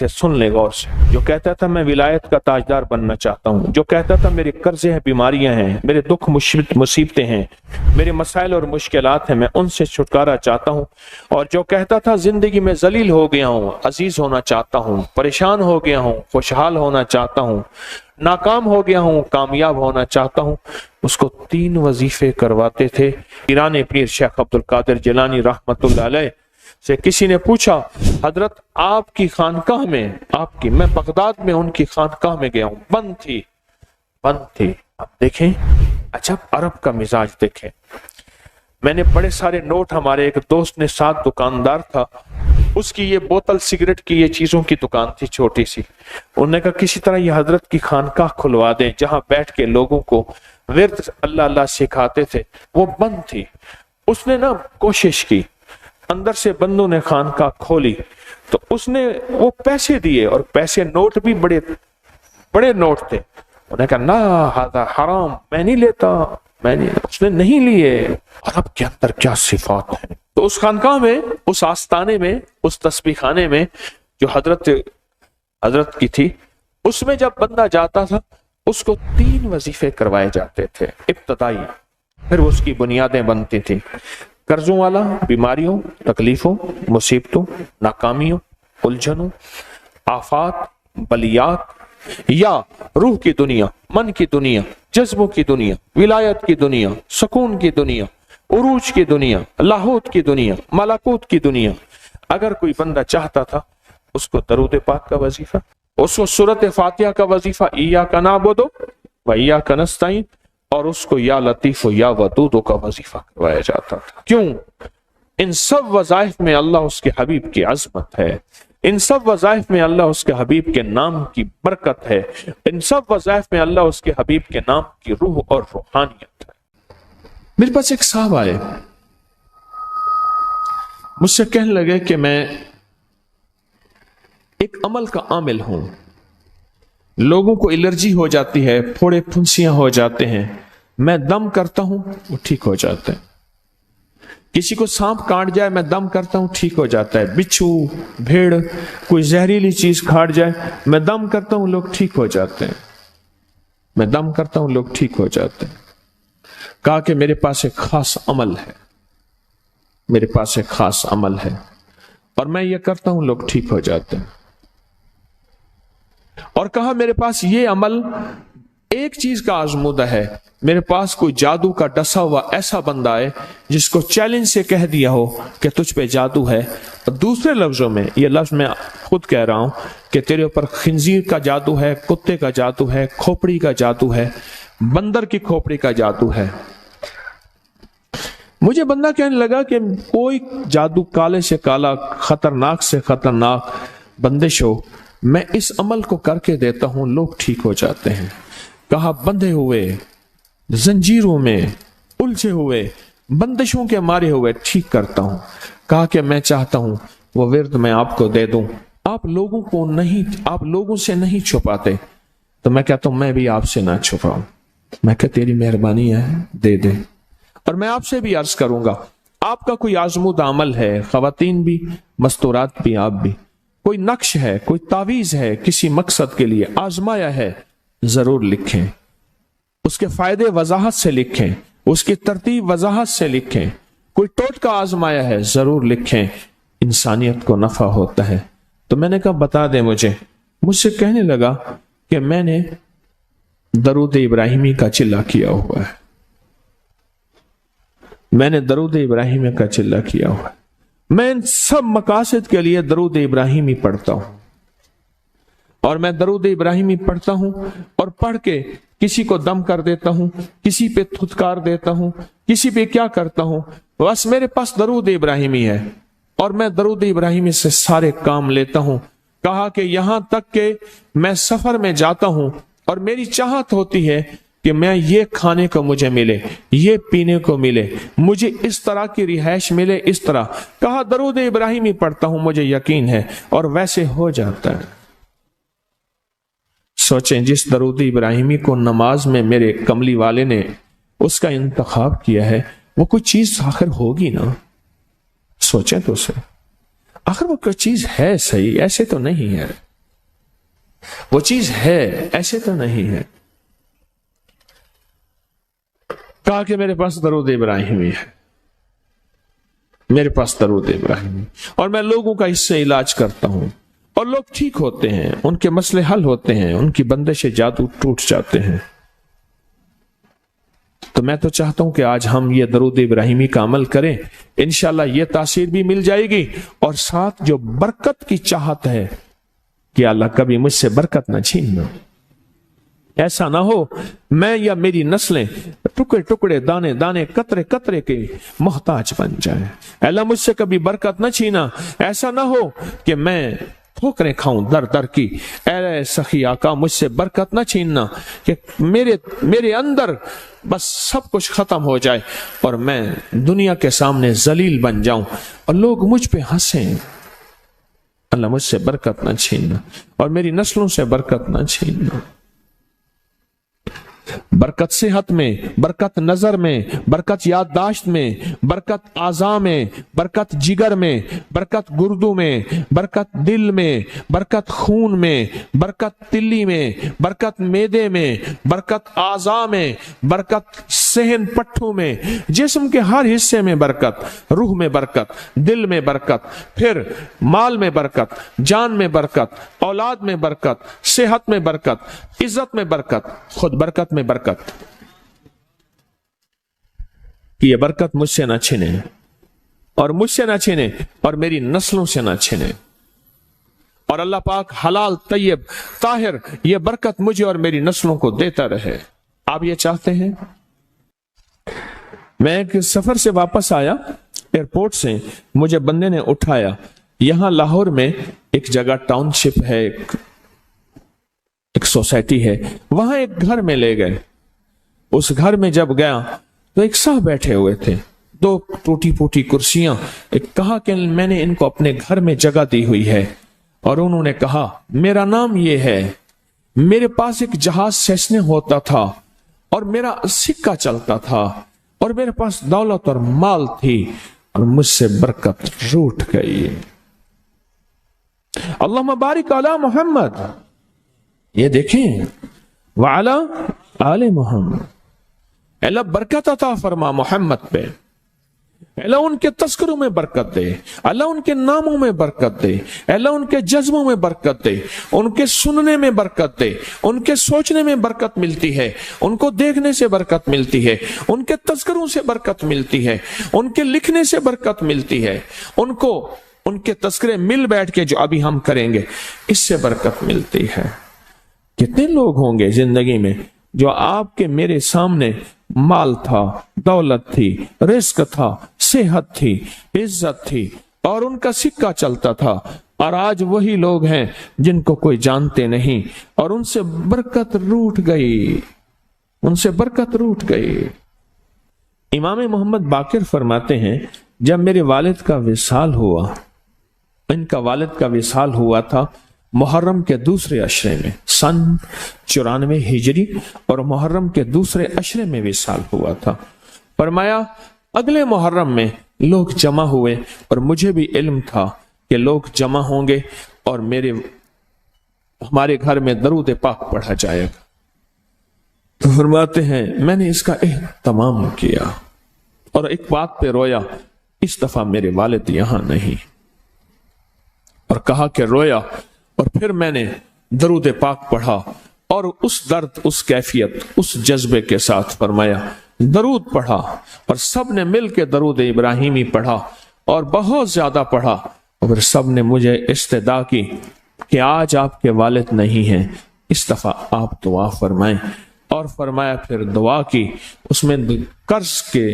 تھے، سن لے غور سے، جو کہتا تھا میں ولایت کا تاجدار بننا چاہتا ہوں، جو کہتا تھا میرے قرضے ہیں، بیماریاں ہیں، میرے دکھ مصیبتیں ہیں، میرے مسائل اور مشکلات ہیں، میں ان سے چھٹکارا چاہتا ہوں، اور جو کہتا تھا زندگی میں ذلیل ہو گیا ہوں، عزیز ہونا چاہتا ہوں، پریشان ہو گیا ہوں، خوشحال ہونا چاہتا ہوں، ناکام ہو گیا ہوں، کامیاب ہونا چاہتا ہوں، اس کو 3 وظیفے کرواتے تھے۔ پیران پیر شیخ عبد القادر جیلانی رحمت اللہ علیہ سے کسی نے پوچھا، حضرت آپ کی خانقاہ میں، میں بغداد میں ان کی خانقاہ میں گیا ہوں، بند تھی۔ اب دیکھیں عجب عرب کا مزاج دیکھیں۔ میں نے بڑے سارے نوٹ، ہمارے ایک دوست نے، ساتھ دکاندار تھا، اس کی یہ بوتل سگریٹ کی، یہ چیزوں کی دکان تھی چھوٹی سی، انہوں نے کہا کسی طرح یہ حضرت کی خانقاہ کھلوا دیں جہاں بیٹھ کے لوگوں کو ورد اللہ اللہ سکھاتے تھے، وہ بند تھی۔ اس نے نا کوشش کی، اندر سے بندوں نے خانقاہ کھولی تو اس نے وہ پیسے دیے، اور پیسے نوٹ بھی بڑے نوٹ تھے، انہوں نے کہا نا ہذا حرام، میں نہیں لیتا، اس نے نہیں لیے۔ عرب کے اندر کیا صفات ہیں۔ تو اس خانقاہ میں، اس آستانے میں، اس تسبیح خانے میں جو حضرت کی تھی، اس میں جب بندہ جاتا تھا اس کو 3 وظیفے کروائے جاتے تھے ابتدائی، پھر اس کی بنیادیں بنتی تھیں، قرضوں والا، بیماریوں، تکلیفوں، مصیبتوں، ناکامیوں، الجھنوں، آفات، بلیات، یا روح کی دنیا، من کی دنیا، جذبوں کی دنیا، ولایت کی دنیا، سکون کی دنیا، عروج کی دنیا، لاہوت کی دنیا، ملکوت کی دنیا۔ اگر کوئی بندہ چاہتا تھا اس کو درود پاک کا وظیفہ، اس کو سورۃ فاتحہ کا وظیفہ، ایاک نعبد و ایاک نستعین، اور اس کو یا لطیف و یا ودود کا وظیفہ کروایا جاتا تھا۔ کیوں؟ ان سب وظائف میں اللہ اس کے حبیب کی عظمت ہے، ان سب وظائف میں اللہ اس کے حبیب کے نام کی برکت ہے، ان سب وظائف میں اللہ اس کے حبیب کے نام کی روح اور روحانیت ہے۔ میرے پاس ایک صاحب آئے، مجھ سے کہنے لگے کہ میں ایک عمل کا عامل ہوں، لوگوں کو الرجی ہو جاتی ہے، پھوڑے پھنسیاں ہو جاتے ہیں، میں دم کرتا ہوں وہ ٹھیک ہو جاتے ہیں، کسی کو سانپ کاٹ جائے میں دم کرتا ہوں ٹھیک ہو جاتا ہے، بچھو، بھیڑ، کوئی زہریلی چیز کھاٹ جائے میں دم کرتا ہوں لوگ ٹھیک ہو جاتے ہیں، میں دم کرتا ہوں لوگ ٹھیک ہو جاتے ہیں۔ کہا کہ میرے پاس ایک خاص عمل ہے، میرے پاس ایک خاص عمل ہے، اور میں یہ کرتا ہوں لوگ ٹھیک ہو جاتے ہیں۔ اور کہا میرے پاس یہ عمل ایک چیز کا آزمودہ ہے، میرے پاس کوئی جادو کا ڈسا ہوا ایسا بندہ ہے جس کو چیلنج سے کہہ دیا ہو کہ تجھ پہ جادو ہے، اور دوسرے لفظوں میں، یہ لفظ میں خود کہہ رہا ہوں کہ تیرے اوپر خنزیر کا جادو ہے، کتے کا جادو ہے، کھوپڑی کا جادو ہے، بندر کی کھوپڑی کا جادو ہے۔ مجھے بندہ کہنے لگا کہ کوئی جادو کالے سے کالا، خطرناک سے خطرناک بندش ہو، میں اس عمل کو کر کے دیتا ہوں لوگ ٹھیک ہو جاتے ہیں۔ کہا بندھے ہوئے، زنجیروں میں الجھے ہوئے، بندشوں کے مارے ہوئے ٹھیک کرتا ہوں۔ کہا کہ میں چاہتا ہوں وہ ورد میں آپ کو دے دوں، آپ لوگوں سے نہیں چھپاتے، تو میں کہتا ہوں میں بھی آپ سے نہ چھپاؤں، میں کہ تیری مہربانی ہے دے دے۔ اور میں آپ سے بھی عرض کروں گا، آپ کا کوئی آزمودہ عمل ہے، خواتین بھی، مستورات بھی، آپ بھی، کوئی نقش ہے، کوئی تعویذ ہے، کسی مقصد کے لیے آزمایا ہے، ضرور لکھیں، اس کے فائدے وضاحت سے لکھیں، اس کی ترتیب وضاحت سے لکھیں، کوئی ٹوٹکا آزمایا ہے ضرور لکھیں، انسانیت کو نفع ہوتا ہے۔ تو میں نے کہا بتا دیں مجھ سے کہنے لگا کہ میں نے درود ابراہیمی کا چلہ کیا ہوا ہے، میں نے درود ابراہیمی کا چلہ کیا ہوا ہے، میں ان سب مقاصد کے لیے درود ابراہیمی پڑھتا ہوں، اور میں درود ابراہیمی پڑھتا ہوں اور پڑھ کے کسی کو دم کر دیتا ہوں، کسی پہ تھتکار دیتا ہوں، کسی پہ کیا کرتا ہوں، بس میرے پاس درود ابراہیمی ہے اور میں درود ابراہیمی سے سارے کام لیتا ہوں۔ کہا کہ یہاں تک کہ میں سفر میں جاتا ہوں اور میری چاہت ہوتی ہے کہ میں یہ کھانے کو مجھے ملے، یہ پینے کو ملے، مجھے اس طرح کی رہائش ملے، اس طرح، کہا درود ابراہیمی پڑھتا ہوں مجھے یقین ہے، اور ویسے ہو جاتا ہے۔ سوچیں جس درود ابراہیمی کو نماز میں میرے کملی والے نے اس کا انتخاب کیا ہے، وہ کوئی چیز آخر ہوگی نا، سوچیں تو اسے، آخر وہ کوئی چیز ہے صحیح، ایسے تو نہیں ہے۔ وہ چیز ہے، ایسے تو نہیں ہے۔ کہا کہ میرے پاس درود ابراہیمی ہے، میرے پاس درود ابراہیمی، اور میں لوگوں کا اس سے علاج کرتا ہوں اور لوگ ٹھیک ہوتے ہیں، ان کے مسئلے حل ہوتے ہیں، ان کی بندش جادو ٹوٹ جاتے ہیں۔ تو میں تو چاہتا ہوں کہ آج ہم یہ درود ابراہیمی کا عمل کریں، انشاءاللہ یہ تاثیر بھی مل جائے گی، اور ساتھ جو برکت کی چاہت ہے کہ اللہ کبھی مجھ سے برکت نہ چھیننا۔ ایسا نہ ہو میں یا میری نسلیں ٹکڑے ٹکڑے، دانے دانے، قطرے قطرے کے محتاج بن جائیں۔ اللہ مجھ سے کبھی برکت نہ چھینا، ایسا نہ ہو کہ میں ٹھوکریں کھاؤں در در کی۔ اے سخی آقا مجھ سے برکت نہ چھیننا کہ میرے اندر بس سب کچھ ختم ہو جائے اور میں دنیا کے سامنے ذلیل بن جاؤں اور لوگ مجھ پہ ہنسیں۔ اللہ مجھ سے برکت نہ چھیننا اور میری نسلوں سے برکت نہ چھیننا۔ برکت صحت میں، برکت نظر میں، برکت یادداشت میں، برکت اعضاء میں، برکت جگر میں، برکت گردوں میں، برکت دل میں، برکت خون میں، برکت تلی میں، برکت معدے میں، برکت اعضاء میں، برکت صحن پٹھوں میں، جسم کے ہر حصے میں برکت، روح میں برکت، دل میں برکت، پھر مال میں برکت، جان میں برکت، اولاد میں برکت، صحت میں برکت، عزت میں برکت، خود برکت میں برکت۔ کہ یہ برکت مجھ سے نہ چھنے اور مجھ سے نہ چھنے اور میری نسلوں سے نہ چھنے، اور اللہ پاک حلال طیب طاہر یہ برکت مجھے اور میری نسلوں کو دیتا رہے۔ آپ یہ چاہتے ہیں؟ میں ایک سفر سے واپس آیا، ایئرپورٹ سے مجھے بندے نے اٹھایا، یہاں لاہور میں ایک جگہ ٹاؤن شپ ہے، ایک سوسائٹی ہے، وہاں ایک گھر میں لے گئے۔ اس گھر میں جب گیا تو ایک صاحب بیٹھے ہوئے تھے، دو ٹوٹی پھوٹی کرسیاں، ایک کہا کہ میں نے ان کو اپنے گھر میں جگہ دی ہوئی ہے، اور انہوں نے کہا میرا نام یہ ہے، میرے پاس ایک جہاز سیسنے ہوتا تھا اور میرا سکہ چلتا تھا اور میرے پاس دولت اور مال تھی اور مجھ سے برکت روٹ گئی۔ اللہم بارک علی محمد، یہ دیکھیں وعلی آل محمد، اللہ برکت عطا فرما محمد پہ، اللہ ان کے تذکروں میں برکت دے، اللہ ان کے ناموں میں برکت دے، اللہ ان کے جذبوں میں برکت دے، ان کے سننے میں برکت دے، ان کے سوچنے میں برکت ملتی ہے، ان کو دیکھنے سے برکت ملتی ہے، ان کے تذکروں سے برکت ملتی ہے، ان کے لکھنے سے برکت ملتی ہے، ان کے تذکرے مل بیٹھ کے جو ابھی ہم کریں گے اس سے برکت ملتی ہے۔ کتنے لوگ ہوں گے زندگی میں جو آپ کے میرے سامنے مال تھا، دولت تھی، رزق تھا، صحت تھی، عزت تھی، اور ان کا سکہ چلتا تھا، اور آج وہی لوگ ہیں جن کو کوئی جانتے نہیں اور ان سے برکت روٹ گئی، ان سے برکت روٹ گئی۔ امام محمد باقر فرماتے ہیں جب میرے والد کا وصال ہوا، ان کا والد کا وصال ہوا تھا محرم کے دوسرے عشرے میں، سن 94 ہجری، اور محرم کے دوسرے عشرے میں وصال ہوا تھا۔ فرمایا اگلے محرم میں لوگ جمع ہوئے اور مجھے بھی علم تھا کہ لوگ جمع ہوں گے اور ہمارے گھر میں درود پاک پڑھا جائے گا۔ تو فرماتے ہیں میں نے اس کا اہتمام کیا اور ایک بات پہ رویا، اس دفعہ میرے والد یہاں نہیں، اور کہا کہ رویا، اور پھر میں نے درود پاک پڑھا اور اس درد، اس کیفیت، اس جذبے کے ساتھ فرمایا درود پڑھا، اور سب نے مل کے درود ابراہیمی پڑھا اور بہت زیادہ پڑھا، اور سب نے مجھے استدعا کی کہ آج آپ کے والد نہیں ہیں، اس دفعہ آپ دعا فرمائیں، اور فرمایا پھر دعا کی۔ اس میں قرض کے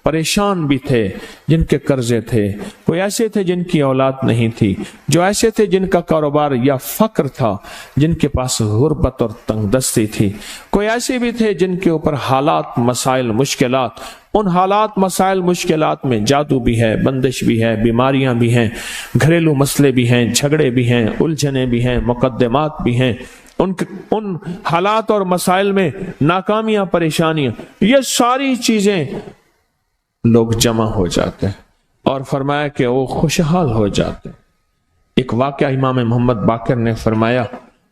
پریشان بھی تھے جن کے قرضے تھے، کوئی ایسے تھے جن کی اولاد نہیں تھی، جو ایسے تھے جن کا کاروبار یا فقر تھا، جن کے پاس غربت اور تنگ دستی تھی، کوئی ایسے بھی تھے جن کے اوپر حالات، مسائل، مشکلات، ان حالات، مسائل، مشکلات میں جادو بھی ہے، بندش بھی ہے، بیماریاں بھی ہیں، گھریلو مسئلے بھی ہیں، جھگڑے بھی ہیں، الجھنیں بھی ہیں، مقدمات بھی ہیں، ان حالات اور مسائل میں ناکامیاں، پریشانیاں، یہ ساری چیزیں لوگ جمع ہو جاتے ہیں، اور فرمایا کہ وہ خوشحال ہو جاتے ہیں۔ ایک واقعہ امام محمد باقر نے فرمایا،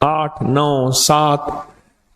8, 9, 7